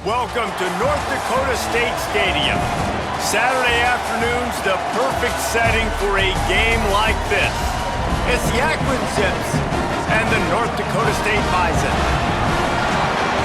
Welcome to North Dakota State Stadium. Saturday afternoon's the perfect setting for a game like this. It's the Akron Zips and the North Dakota State Bison.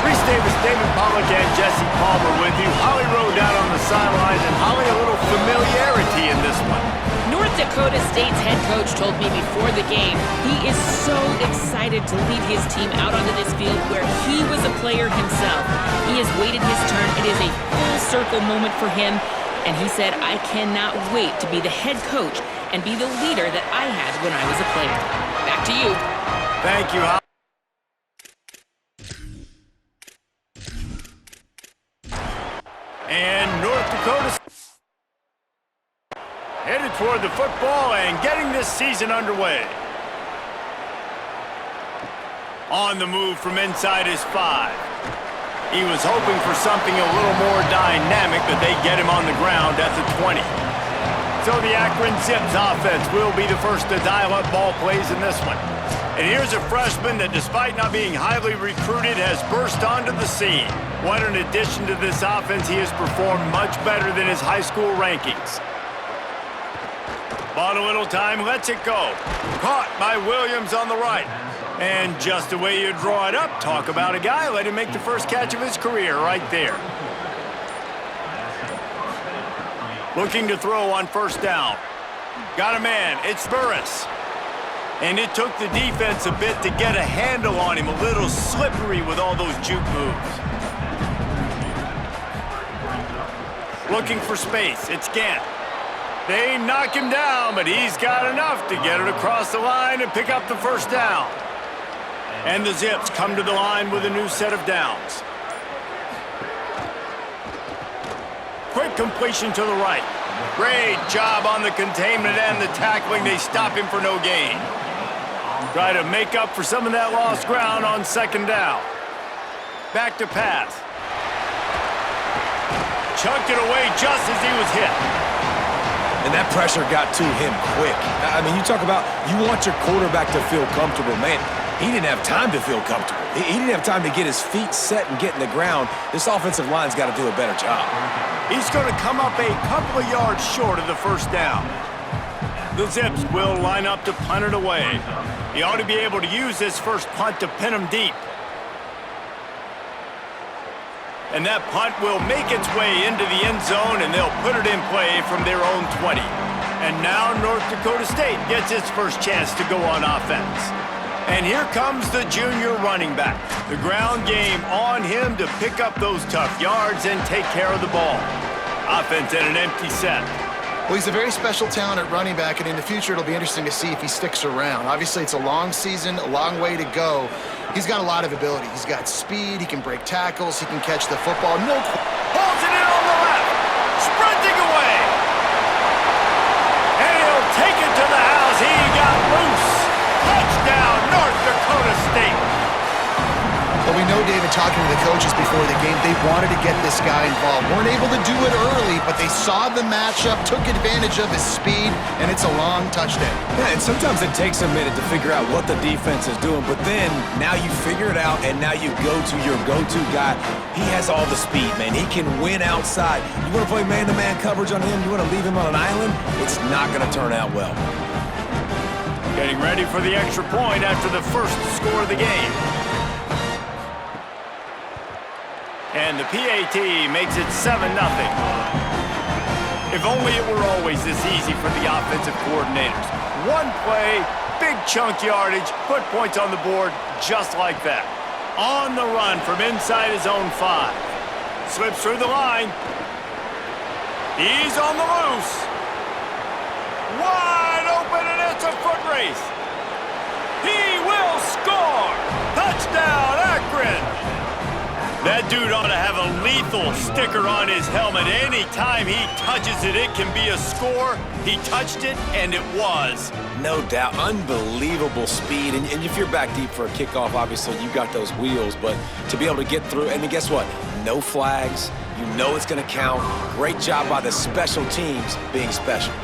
Reese Davis, David Pollock, and Jesse Palmer with you. Holly Rowe down on the sidelines, and Holly, a little familiarity in this one. North Dakota State's head coach told me before the game he is so excited to lead his team out onto this field where he was a player himself. He has waited his turn. It is a full circle moment for him, and he said, I cannot wait to be the head coach and be the leader that I had when I was a player. Back to you. Thank you, Holly. And North Dakota headed toward the football and getting this season underway. On the move from inside his 5. He was hoping for something a little more dynamic, but they get him on the ground at the 20. So the Akron Zips offense will be the first to dial up ball plays in this one. And here's a freshman that, despite not being highly recruited, has burst onto the scene. What an addition to this offense. He has performed much better than his high school rankings. Bought a little time, lets it go. Caught by Williams on the right. And just the way you draw it up, talk about a guy, let him make the first catch of his career right there. Looking to throw on first down. Got a man, it's Burris. And it took the defense a bit to get a handle on him, a little slippery with all those juke moves. Looking for space, it's Gant. They knock him down, but he's got enough to get it across the line and pick up the first down. And the Zips come to the line with a new set of downs. Quick completion to the right. Great job on the containment and the tackling. They stop him for no gain. Try to make up for some of that lost ground on second down. Back to pass. Chucked it away just as he was hit. And that pressure got to him quick. I mean, you talk about you want your quarterback to feel comfortable. Man, he didn't have time to feel comfortable. He didn't have time to get his feet set and get in the ground. This offensive line's got to do a better job. He's going to come up a couple of yards short of the first down. The Zips will line up to punt it away. He ought to be able to use this first punt to pin him deep. And that punt will make its way into the end zone, and they'll put it in play from their own 20. And now North Dakota State gets its first chance to go on offense. And here comes the junior running back. The ground game on him to pick up those tough yards and take care of the ball. Offense at an empty set. Well, he's a very special talent at running back, and in the future it'll be interesting to see if he sticks around. Obviously, it's a long season, a long way to go. He's got a lot of ability. He's got speed, he can break tackles, he can catch the football. Pulls it in on the left, sprinting away. And he'll take it to the house. He got loose. Touchdown, North Dakota State. Well, we know, David, talking to the coaches before the game, they wanted to get this guy involved. Weren't able to do it early, but they saw the matchup, took advantage of his speed, and it's a long touchdown. Yeah, and sometimes it takes a minute to figure out what the defense is doing, but then now you figure it out, and now you go to your go-to guy. He has all the speed, man. He can win outside. You want to play man-to-man coverage on him? You want to leave him on an island? It's not going to turn out well. Getting ready for the extra point after the first score of the game. And the PAT makes it 7-0. If only it were always this easy for the offensive coordinators. One play, big chunk yardage, put points on the board just like that. On the run from inside his own 5. Slips through the line. He's on the loose. Wide open, and it's a foot race. He will score. Touchdown, Akron. That dude ought to have a lethal sticker on his helmet. Anytime he touches it, it can be a score. He touched it, and it was. No doubt. Unbelievable speed. And if you're back deep for a kickoff, obviously you got those wheels. But to be able to get through, and guess what? No flags. You know it's going to count. Great job by the special teams being special.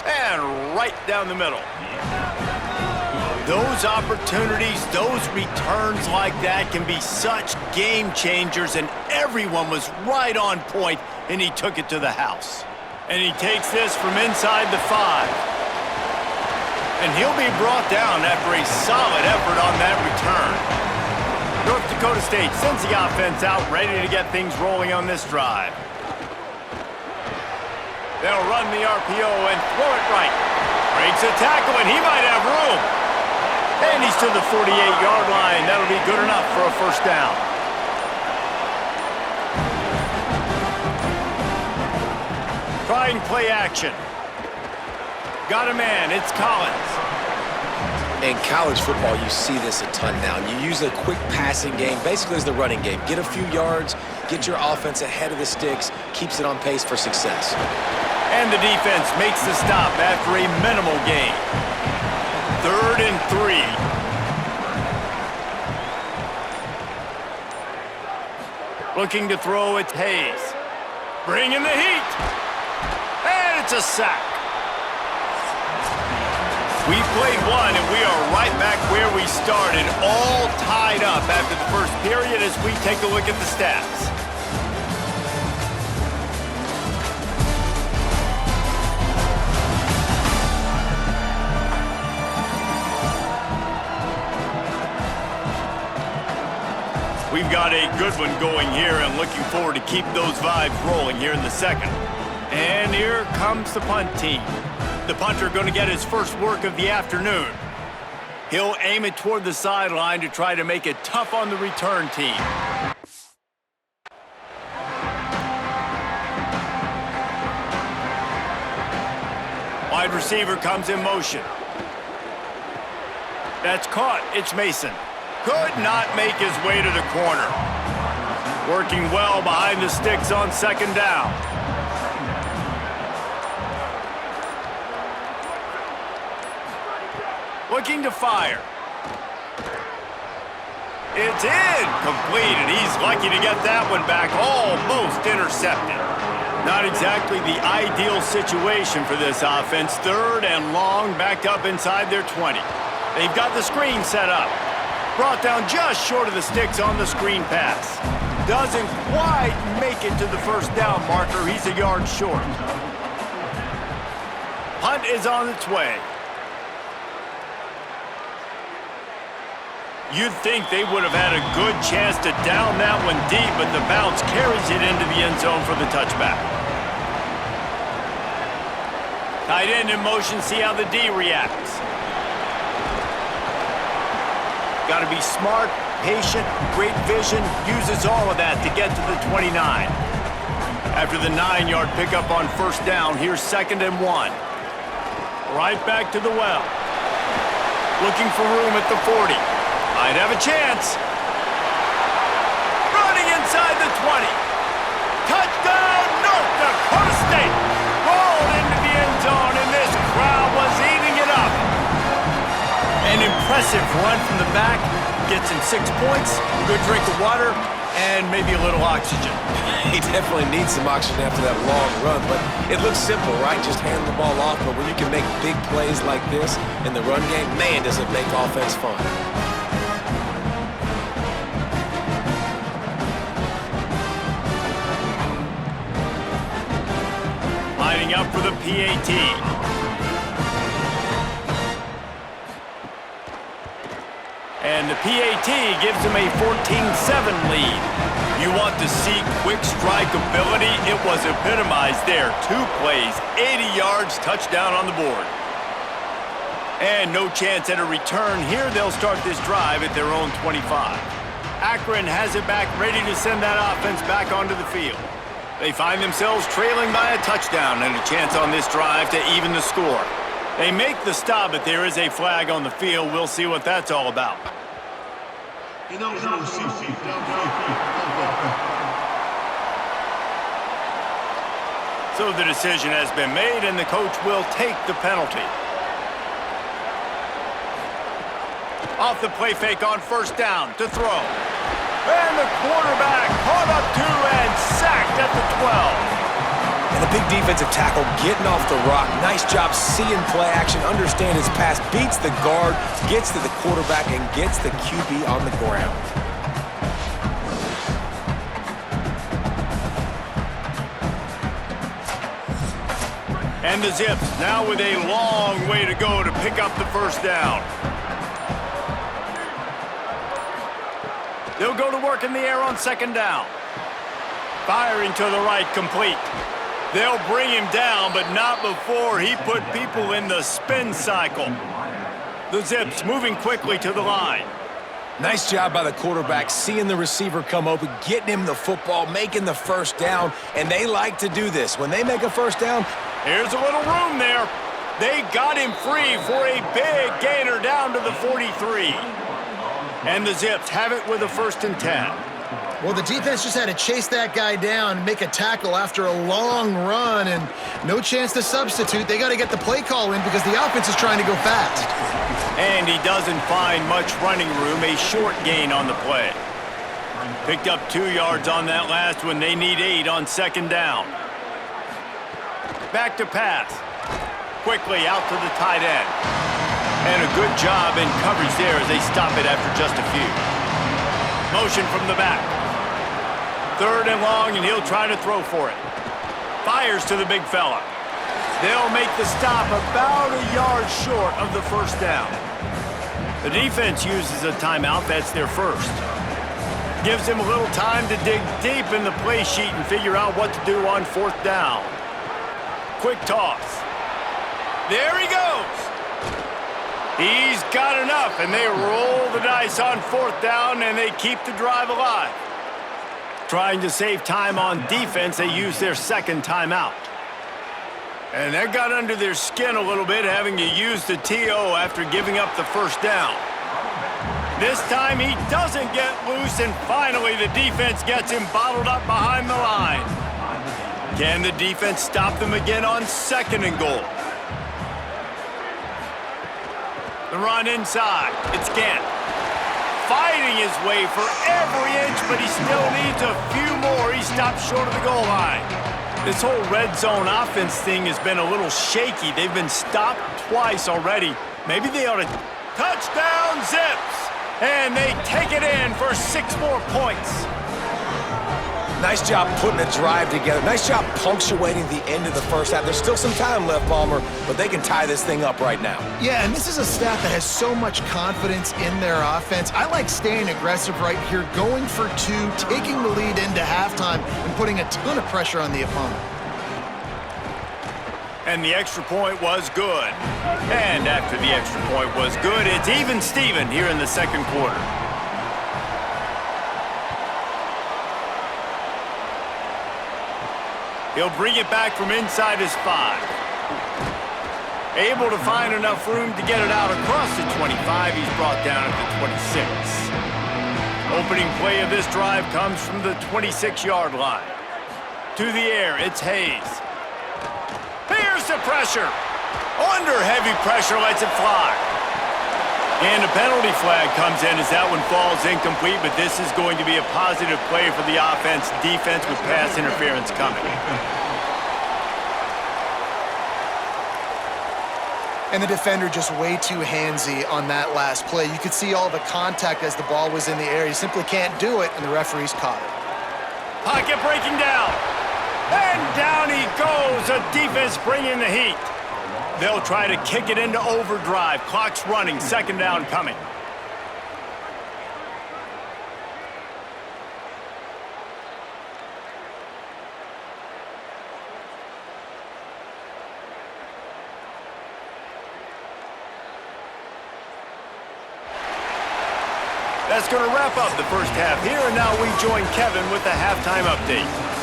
And right down the middle. Those opportunities, those returns like that can be such game changers, and everyone was right on point, and he took it to the house. And he takes this from inside the 5. And he'll be brought down after a solid effort on that return. North Dakota State sends the offense out, ready to get things rolling on this drive. They'll run the RPO and throw it right. Breaks a tackle, and he might have room. And he's to the 48-yard line. That'll be good enough for a first down. Trying play action. Got a man. It's Collins. In college football, you see this a ton now. You use a quick passing game, basically as the running game. Get a few yards, get your offense ahead of the sticks, keeps it on pace for success. And the defense makes the stop after a minimal gain. 3rd and 3. Looking to throw, it's Hayes. Bringing the heat. And it's a sack. We've played one, and we are right back where we started, all tied up after the first period as we take a look at the stats. We've got a good one going here, and looking forward to keep those vibes rolling here in the second. And here comes the punt team. The punter going to get his first work of the afternoon. He'll aim it toward the sideline to try to make it tough on the return team. Wide receiver comes in motion. That's caught. It's Mason. Could not make his way to the corner. Working well behind the sticks on second down. Looking to fire. It's incomplete, and he's lucky to get that one back, almost intercepted. Not exactly the ideal situation for this offense. 3rd and long, backed up inside their 20. They've got the screen set up. Brought down just short of the sticks on the screen pass. Doesn't quite make it to the first down marker. He's a yard short. Punt is on its way. You'd think they would have had a good chance to down that one deep, but the bounce carries it into the end zone for the touchback. Tight end in motion, see how the D reacts. Got to be smart, patient, great vision, uses all of that to get to the 29. After the 9-yard pickup on first down, here's 2nd and 1. Right back to the well. Looking for room at the 40. Might have a chance. Running inside the 20. Touchdown, North Dakota State. Rolled into the end zone, and this crowd was eating it up. An impressive run from the back. Gets him 6 points, good drink of water, and maybe a little oxygen. He definitely needs some oxygen after that long run, but it looks simple, right? Just hand the ball off, but when you can make big plays like this in the run game, man, does it make offense fun. Lining up for the PAT. And the PAT gives him a 14-7 lead. You want to see quick strike ability? It was epitomized there. 2 plays, 80 yards, touchdown on the board. And no chance at a return. Here they'll start this drive at their own 25. Akron has it back, ready to send that offense back onto the field. They find themselves trailing by a touchdown and a chance on this drive to even the score. They make the stop, but there is a flag on the field. We'll see what that's all about. So the decision has been made, and the coach will take the penalty. Off the play fake on first down to throw. And the quarterback caught up to and sacked at the 12. And the the big defensive tackle getting off the rock. Nice job seeing play action, understand his pass, beats the guard, gets to the quarterback, and gets the QB on the ground. And the Zips now with a long way to go to pick up the first down. They'll go to work in the air on second down. Firing to the right, complete. They'll bring him down, but not before he put people in the spin cycle. The Zips moving quickly to the line. Nice job by the quarterback, seeing the receiver come open, getting him the football, making the first down, and they like to do this. When they make a first down, here's a little room there. They got him free for a big gainer down to the 43. And the Zips have it with a 1st and 10. Well, the defense just had to chase that guy down and make a tackle after a long run, and no chance to substitute. They got to get the play call in because the offense is trying to go fast. And he doesn't find much running room, a short gain on the play. Picked up 2 yards on that last one. They need 8 on second down. Back to pass. Quickly out to the tight end. And a good job in coverage there as they stop it after just a few. Motion from the back. 3rd and long, and he'll try to throw for it. Fires to the big fella. They'll make the stop about a yard short of the first down. The defense uses a timeout. That's their first. Gives him a little time to dig deep in the play sheet and figure out what to do on 4th down. Quick toss. There he goes. He's got enough, and they roll the dice on 4th down, and they keep the drive alive. Trying to save time on defense, they use their 2nd timeout. And that got under their skin a little bit, having to use the TO after giving up the first down. This time he doesn't get loose, and finally the defense gets him bottled up behind the line. Can the defense stop them again on 2nd and goal? The run inside. It's Gant. Fighting his way for every inch, but he still needs a few more. He stopped short of the goal line. This whole red zone offense thing has been a little shaky. They've been stopped twice already. Maybe they ought to... Touchdown, Zips! And they take it in for 6 more points. nice job putting a drive together. Nice job punctuating the end of the first half. There's still some time left, Palmer, but they can tie this thing up right now. Yeah, and this is a staff that has so much confidence in their offense. I like staying aggressive right here, going for 2, taking the lead into halftime, and putting a ton of pressure on the opponent. And the extra point was good. And after the extra point was good, it's even Steven here in the second quarter. He'll bring it back from inside his 5. Able to find enough room to get it out across the 25. He's brought down at the 26. Opening play of this drive comes from the 26-yard line. To the air, it's Hayes. Here's the pressure. Under heavy pressure, lets it fly. And a penalty flag comes in as that one falls incomplete, but this is going to be a positive play for the offense. Defense with pass interference coming. And the defender just way too handsy on that last play. You could see all the contact as the ball was in the air. You simply can't do it, and the referee's caught it. Pocket breaking down. And down he goes. The defense bringing the heat. They'll try to kick it into overdrive. Clock's running. Second down coming. That's going to wrap up the first half here, and now we join Kevin with the halftime update.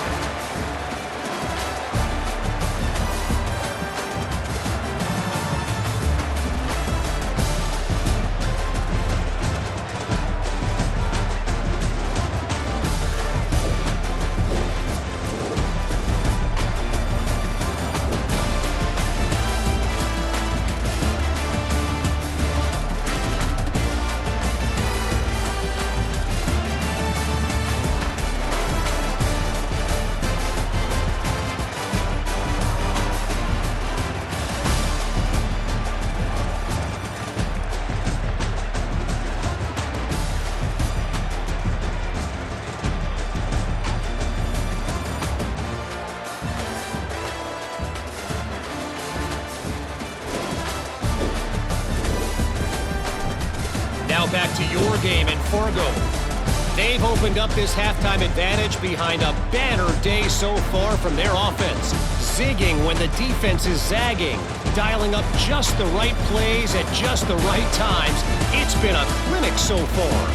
your game in Fargo. They've opened up this halftime advantage behind a banner day so far from their offense. Zigging when the defense is zagging. Dialing up just the right plays at just the right times. It's been a clinic so far.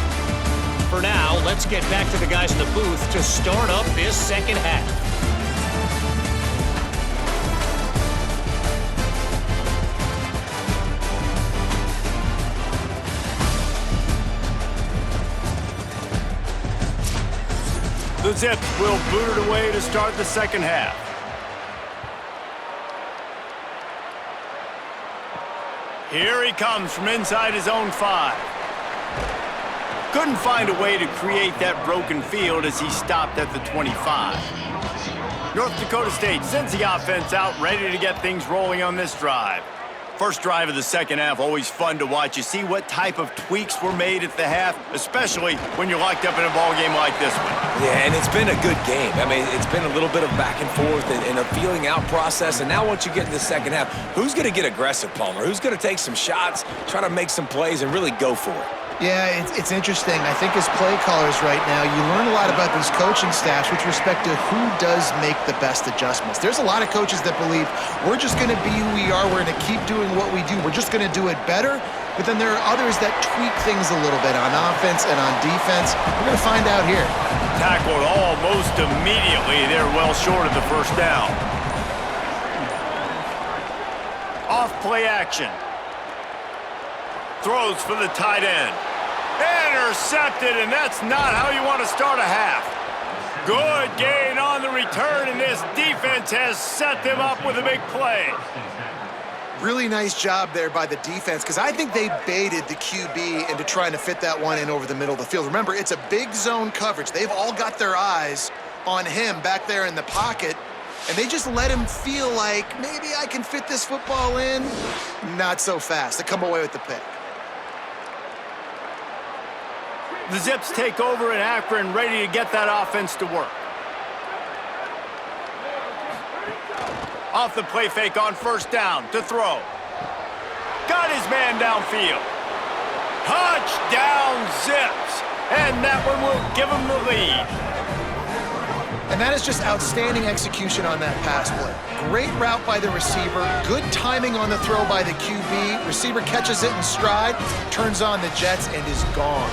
For now, let's get back to the guys in the booth to start up this second half. The Zips will boot it away to start the second half. Here he comes from inside his own 5. Couldn't find a way to create that broken field as he stopped at the 25. North Dakota State sends the offense out, ready to get things rolling on this drive. First drive of the second half, always fun to watch. You see what type of tweaks were made at the half, especially when you're locked up in a ball game like this one. Yeah, and it's been a good game. I mean, it's been a little bit of back and forth and a feeling out process. And now once you get in the second half, who's going to get aggressive, Palmer? Who's going to take some shots, try to make some plays, and really go for it? Yeah, it's interesting. I think as play callers right now, you learn a lot about these coaching staffs with respect to who does make the best adjustments. There's a lot of coaches that believe we're just going to be who we are. We're going to keep doing what we do. We're just going to do it better. But then there are others that tweak things a little bit on offense and on defense. We're going to find out here. Tackled almost immediately. They're well short of the first down. Off play action. Throws for the tight end. Intercepted, and that's not how you want to start a half. Good gain on the return, and this defense has set them up with a big play. Really nice job there by the defense, because I think they baited the QB into trying to fit that one in over the middle of the field. Remember, it's a big zone coverage. They've all got their eyes on him back there in the pocket, and they just let him feel like, maybe I can fit this football in. Not so fast. They come away with the pick. The Zips take over in Akron, ready to get that offense to work. Off the play fake on first down to throw. Got his man downfield. Touchdown Zips! And that one will give him the lead. And that is just outstanding execution on that pass play. Great route by the receiver. Good timing on the throw by the QB. Receiver catches it in stride, turns on the jets, and is gone.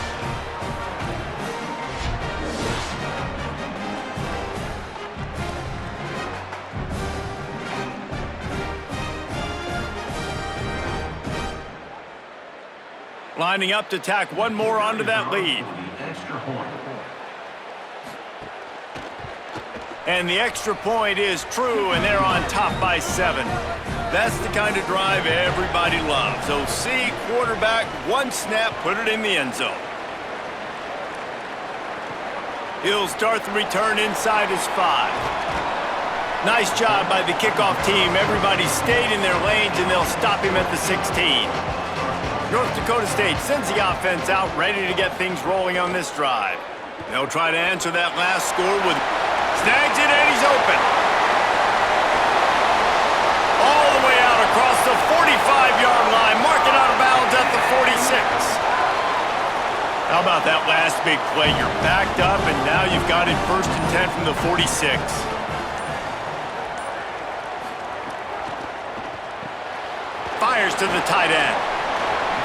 Lining up to tack one more onto that lead. And the extra point is true, and they're on top by 7. That's the kind of drive everybody loves. OC, quarterback, one snap, put it in the end zone. He'll start the return inside his 5. Nice job by the kickoff team. Everybody stayed in their lanes, and they'll stop him at the 16. North Dakota State sends the offense out, ready to get things rolling on this drive. They'll try to answer that last score with snags it, and he's open. All the way out across the 45-yard line, marking out of bounds at the 46. How about that last big play? You're backed up, and now you've got it 1st and 10 from the 46. Fires to the tight end.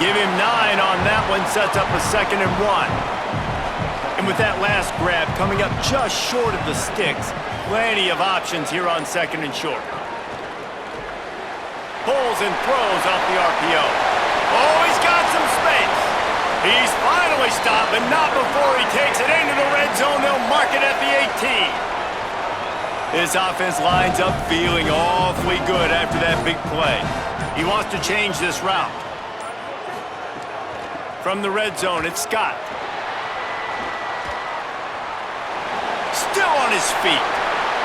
Give him 9 on that one, sets up a 2nd and 1. And with that last grab coming up just short of the sticks, plenty of options here on 2nd and short. Pulls and throws off the RPO. Oh, he's got some space. He's finally stopped, but not before he takes it into the red zone. They'll mark it at the 18. This offense lines up feeling awfully good after that big play. He wants to change this route. From the red zone, it's Scott. Still on his feet.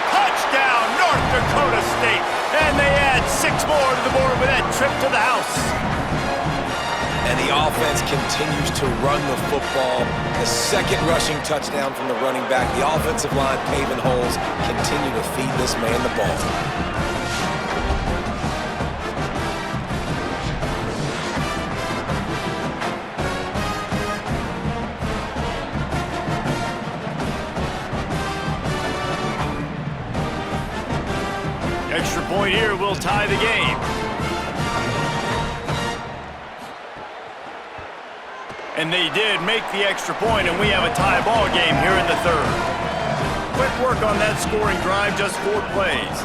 Touchdown, North Dakota State. And they add 6 more to the board with that trip to the house. And the offense continues to run the football. The 2nd rushing touchdown from the running back. The offensive line paving holes. Continue to feed this man the ball. Extra point here will tie the game. And they did make the extra point, and we have a tie ball game here in the third. Quick work on that scoring drive, just 4 plays.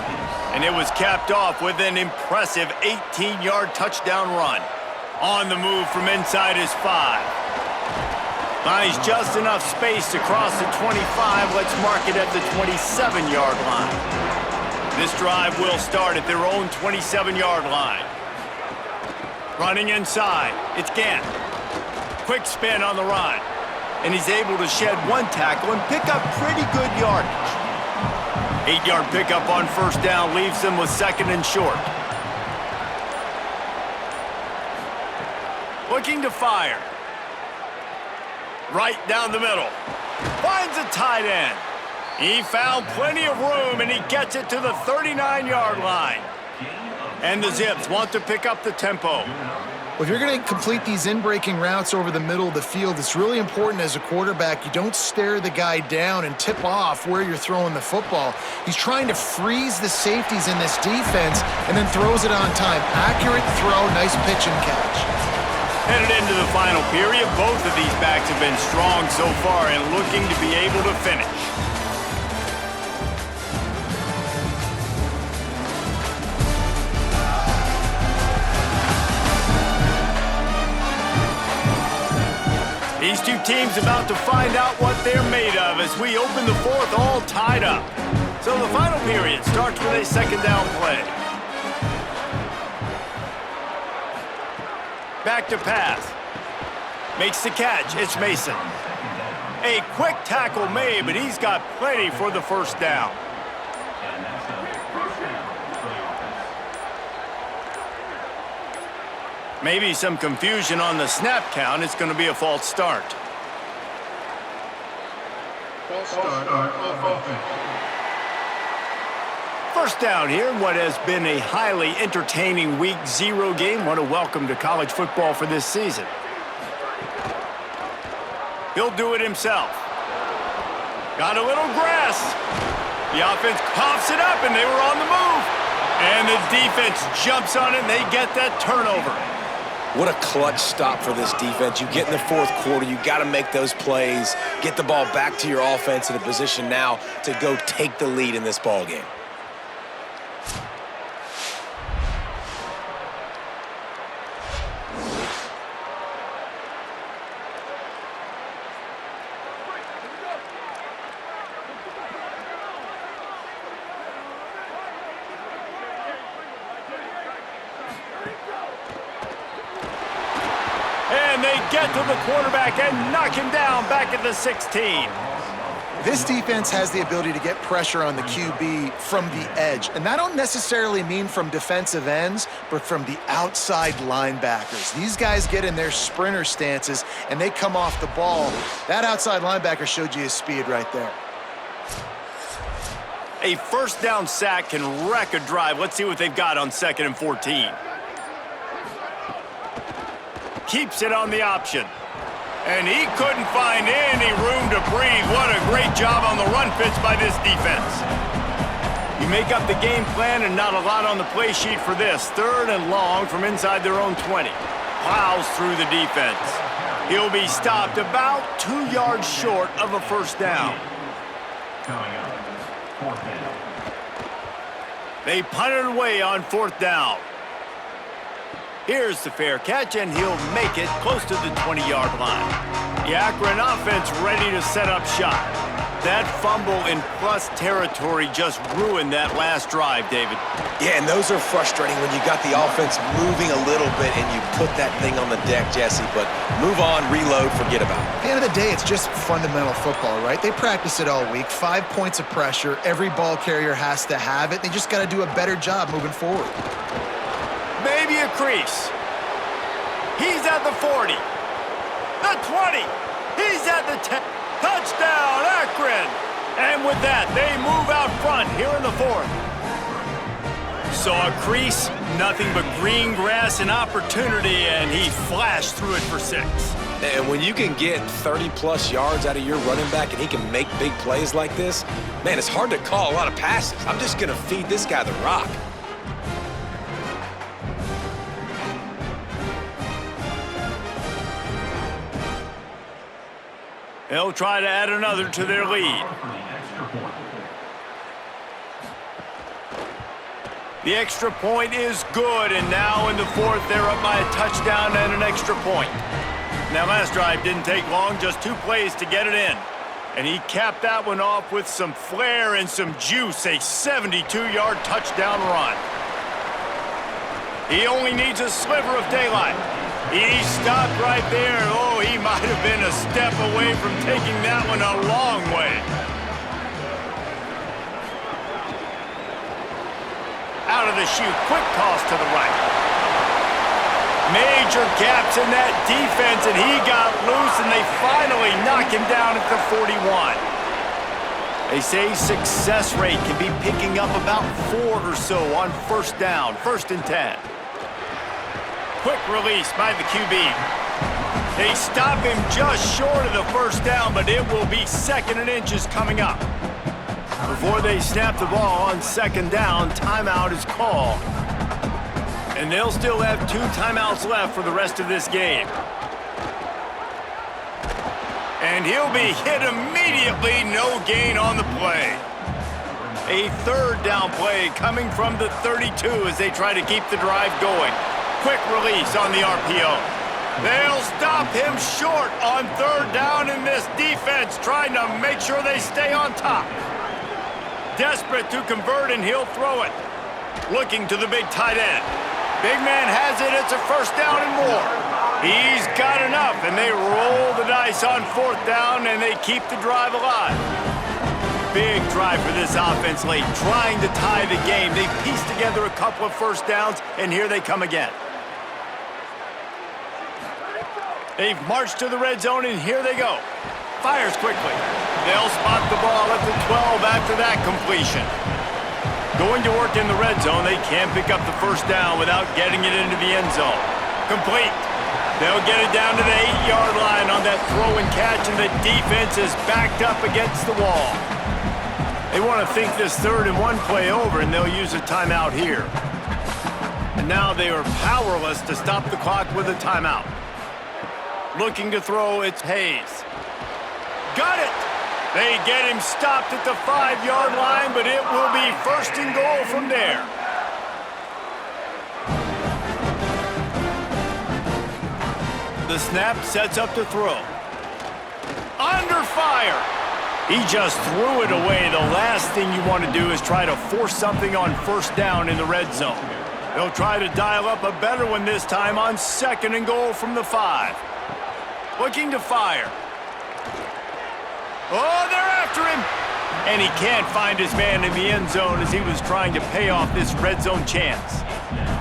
And it was capped off with an impressive 18-yard touchdown run. On the move from inside his 5. Finds just enough space to cross the 25. Let's mark it at the 27-yard line. This drive will start at their own 27-yard line. Running inside, it's Gant. Quick spin on the run. And he's able to shed 1 tackle and pick up pretty good yardage. 8-yard pickup on first down leaves them with 2nd and short. Looking to fire. Right down the middle. Finds a tight end. He found plenty of room, and he gets it to the 39-yard line. And the Zips want to pick up the tempo. Well, if you're going to complete these in-breaking routes over the middle of the field, it's really important as a quarterback you don't stare the guy down and tip off where you're throwing the football. He's trying to freeze the safeties in this defense and then throws it on time. Accurate throw, nice pitch and catch. Headed into the final period, both of these backs have been strong so far and looking to be able to finish. These two teams about to find out what they're made of as we open the fourth all tied up. So the final period starts with a 2nd down play. Back to pass. Makes the catch. It's Mason. A quick tackle made, but he's got plenty for the first down. Maybe some confusion on the snap count. It's going to be a false start. False start on offense. First down here in what has been a highly entertaining Week 0 game. What a welcome to college football for this season. He'll do it himself. Got a little grass. The offense coughs it up, and they were on the move. And the defense jumps on it, and they get that turnover. What a clutch stop for this defense. You get in the fourth quarter, you got to make those plays, get the ball back to your offense in a position now to go take the lead in this ball game. And they get to the quarterback and knock him down back at the 16. This defense has the ability to get pressure on the QB from the edge. And that don't necessarily mean from defensive ends, but from the outside linebackers. These guys get in their sprinter stances, and they come off the ball. That outside linebacker showed you his speed right there. A first down sack can wreck a drive. Let's see what they've got on 2nd and 14. Keeps it on the option. And he couldn't find any room to breathe. What a great job on the run fits by this defense. You make up the game plan and not a lot on the play sheet for this. 3rd and long from inside their own 20. Plows through the defense. He'll be stopped about 2 yards short of a first down. Coming up, 4th down. They punt it away on 4th down. Here's the fair catch, and he'll make it close to the 20-yard line. The Akron offense ready to set up shop. That fumble in plus territory just ruined that last drive, David. Yeah, and those are frustrating when you got the offense moving a little bit and you put that thing on the deck, Jesse. But move on, reload, forget about it. At the end of the day, it's just fundamental football, right? They practice it all week. 5 points of pressure. Every ball carrier has to have it. They just got to do a better job moving forward. Maybe a crease. He's at the 40. The 20. He's at the 10. Touchdown, Akron. And with that, they move out front here in the 4th. Saw a crease, nothing but green grass and opportunity, and he flashed through it for 6. And when you can get 30-plus yards out of your running back and he can make big plays like this, man, it's hard to call a lot of passes. I'm just going to feed this guy the rock. They'll try to add another to their lead. The extra point is good, and now in the fourth, they're up by a touchdown and an extra point. Now, last drive didn't take long, just 2 plays to get it in. And he capped that one off with some flair and some juice, a 72-yard touchdown run. He only needs a sliver of daylight. He stopped right there. Oh, he might have been a step away from taking that one a long way. Out of the chute, quick toss to the right. Major gaps in that defense, and he got loose, and they finally knock him down at the 41. They say success rate can be picking up about 4 or so on first down, 1st and 10. Quick release by the QB. They stop him just short of the first down, but it will be 2nd and inches coming up. Before they snap the ball on 2nd down, timeout is called. And they'll still have 2 timeouts left for the rest of this game. And he'll be hit immediately, no gain on the play. A 3rd down play coming from the 32 as they try to keep the drive going. Quick release on the RPO. They'll stop him short on 3rd down, in this defense trying to make sure they stay on top. Desperate to convert, and he'll throw it. Looking to the big tight end. Big man has it. It's a 1st down and more. He's got enough, and they roll the dice on 4th down, and they keep the drive alive. Big drive for this offense late, trying to tie the game. They pieced together a couple of 1st downs, and here they come again. They've marched to the red zone, and here they go. Fires quickly. They'll spot the ball at the 12 after that completion. Going to work in the red zone, they can't pick up the 1st down without getting it into the end zone. Complete. They'll get it down to the 8-yard line on that throw and catch, and the defense is backed up against the wall. They want to think this 3rd and 1 play over, and they'll use a timeout here. And now they are powerless to stop the clock with a timeout. Looking to throw, it's Hayes. Got it! They get him stopped at the 5-yard line, but it will be 1st and goal from there. The snap sets up to throw. Under fire! He just threw it away. The last thing you want to do is try to force something on 1st down in the red zone. They'll try to dial up a better one this time on 2nd and goal from the 5. Looking to fire. Oh, they're after him! And he can't find his man in the end zone as he was trying to pay off this red zone chance.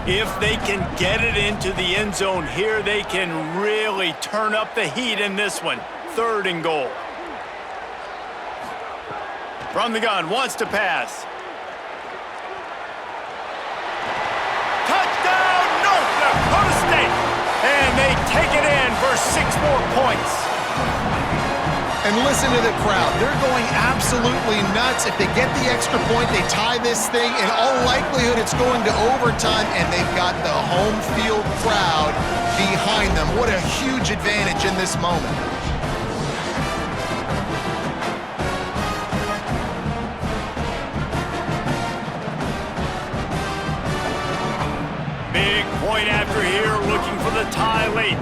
If they can get it into the end zone here, they can really turn up the heat in this one. 3rd and goal. From the gun, wants to pass. Touchdown, North Dakota State! And they take it in for 6 more points. And listen to the crowd. They're going absolutely nuts. If they get the extra point, they tie this thing. In all likelihood, it's going to overtime, and they've got the home field crowd behind them. What a huge advantage in this moment. Big point after here, looking for the tie late.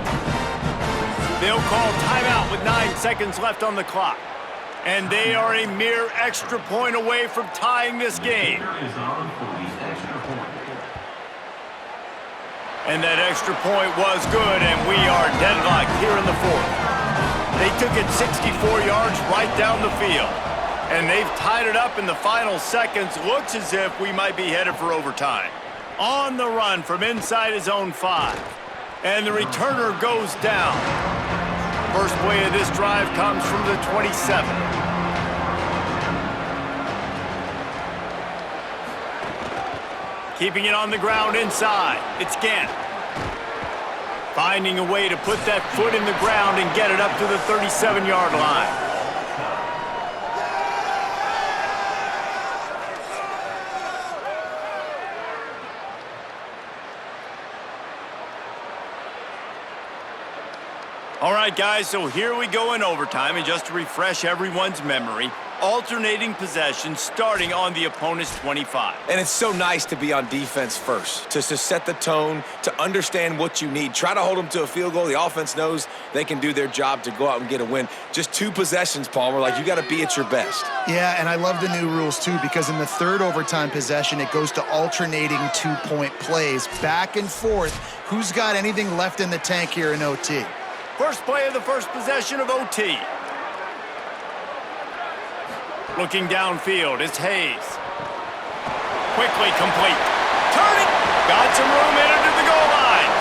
They'll call timeout with 9 seconds left on the clock. And they are a mere extra point away from tying this game. And that extra point was good, and we are deadlocked here in the 4th. They took it 64 yards right down the field. And they've tied it up in the final seconds. Looks as if we might be headed for overtime. On the run from inside his own 5. And the returner goes down. First play of this drive comes from the 27. Keeping it on the ground inside. It's Gant. Finding a way to put that foot in the ground and get it up to the 37-yard line. All right, guys, so here we go in overtime, and just to refresh everyone's memory, alternating possession starting on the opponent's 25. And it's so nice to be on defense first, to set the tone, to understand what you need. Try to hold them to a field goal. The offense knows they can do their job to go out and get a win. Just 2 possessions, Palmer, like you got to be at your best. Yeah, and I love the new rules, too, because in the third overtime possession, it goes to alternating 2-point plays, back and forth. Who's got anything left in the tank here in OT? First play of the first possession of OT. Looking downfield, it's Hayes. Quickly complete. Turn it. Got some room in it to the goal line.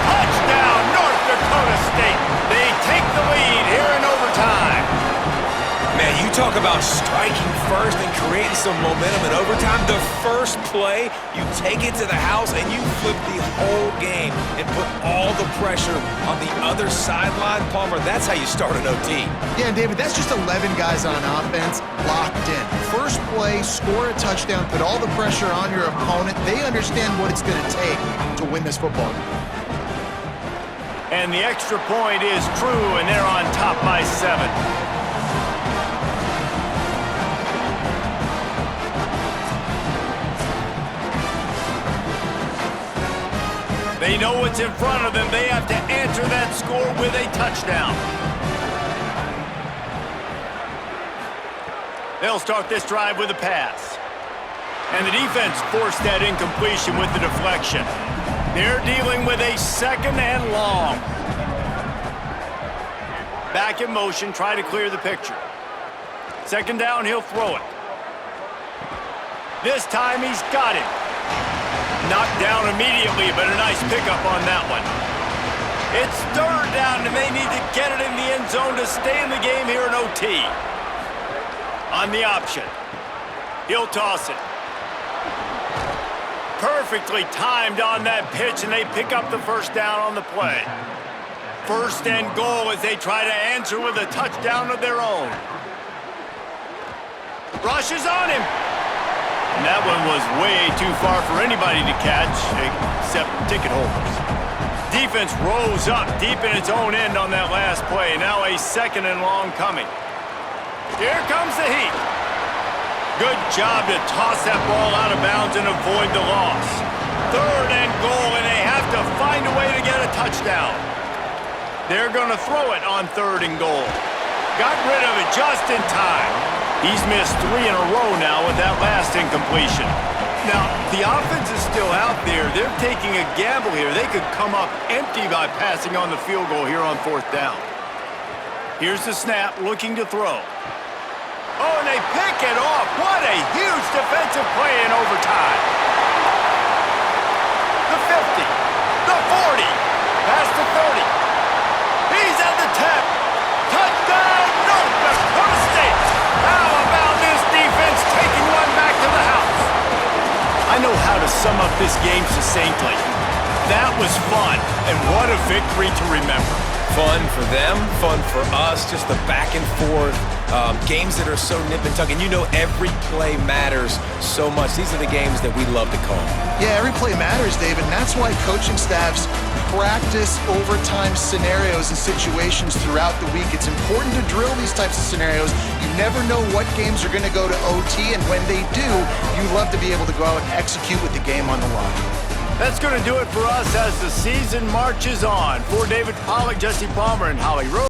Touchdown, North Dakota State. They take the lead here in overtime. Man, you talk about striking first and creating some momentum in overtime. The first play, you take it to the house and you flip the whole game and put all the pressure on the other sideline. Palmer, that's how you start an OT. Yeah, David, that's just 11 guys on offense locked in. First play, score a touchdown, put all the pressure on your opponent. They understand what it's going to take to win this football game. And the extra point is true, and they're on top by 7. They know what's in front of them. They have to answer that score with a touchdown. They'll start this drive with a pass. And the defense forced that incompletion with the deflection. They're dealing with a 2nd and long. Back in motion, try to clear the picture. 2nd down, he'll throw it. This time he's got it. Knocked down immediately, but a nice pickup on that one. It's 3rd down, and they need to get it in the end zone to stay in the game here in OT. On the option. He'll toss it. Perfectly timed on that pitch, and they pick up the 1st down on the play. 1st and goal as they try to answer with a touchdown of their own. Rush is on him. And that one was way too far for anybody to catch, except ticket holders. Defense rose up deep in its own end on that last play. Now a 2nd and long coming. Here comes the heat. Good job to toss that ball out of bounds and avoid the loss. 3rd and goal, and they have to find a way to get a touchdown. They're going to throw it on 3rd and goal. Got rid of it just in time. He's missed 3 in a row now with that last incompletion. Now, the offense is still out there. They're taking a gamble here. They could come up empty by passing on the field goal here on 4th down. Here's the snap, looking to throw. Oh, and they pick it off. What a huge defensive play in overtime. The 50, the 40, past the 30. He's at the 10. Touchdown, North Dakota State. How about this defense taking one back to the house? I know how to sum up this game succinctly. That was fun, and what a victory to remember. Fun for them, fun for us, just the back and forth. Games that are so nip and tuck, and you know every play matters so much. These are the games that we love to call. Yeah, every play matters, David, and that's why coaching staffs practice overtime scenarios and situations throughout the week. It's important to drill these types of scenarios. You never know what games are going to go to OT, and when they do, you love to be able to go out and execute with the game on the line. That's going to do it for us as the season marches on. For David Pollack, Jesse Palmer, and Holly Rose.